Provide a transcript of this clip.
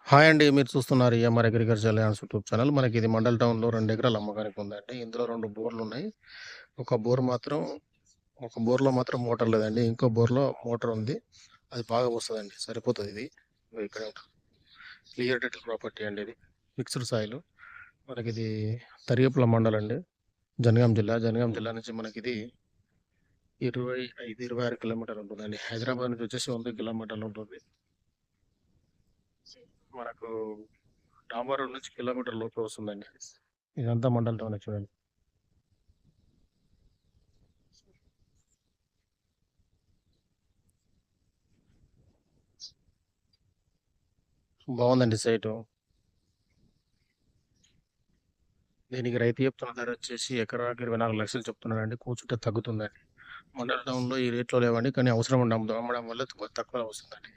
Hi అండి. మీరు చూస్తున్నారు EMR agriculture lands YouTube channel. మనకిది మండల్ టౌన్‌లో 2 ఎకరాలు అమ్మకానికి ఉందండి. ఇందులో 2 బోర్‌లున్నాయి. ఒక బోర్ మాత్రం ఒక బోర్‌లో మాత్రం మోటార్ లేదండి. ఇంకో బోర్‌లో మోటార్ ఉంది. అది బాగా వస్తదండి. సరిపోతదిది. ఇగో ఇక్కడ క్లియర్ టైటిల్ ప్రాపర్టీ అండి ఇది. Mixed soil. మనకిది తరిగపుల మండలండి. జనగాం జిల్లా నుంచి మనకిది 25, 26 కిలోమీటర్లు ఉంటుందండి. హైదరాబాద్ నుంచి వచ్చేసి 100 కిలోమీటర్లు ఉంటుంది. మనకు డాంబర్ రోడ్ నుంచి కిలోమీటర్ లోపే వస్తుందండి. ఇదంతా మండల్ టౌనే చూడండి. బాగుందండి సైటు. దీనికి రైతు చెప్తున్న ధర వచ్చేసి ఎకరాకి 24 లక్షలు చెప్తున్నాడండి. కూర్చుంటే తగ్గుతుందండి. మండల్ టౌన్‌లో ఈ రేట్‌లో లేవండి. కానీ అవసరం ఉండి అమ్మడం వల్ల తక్కువలో వస్తుందండి.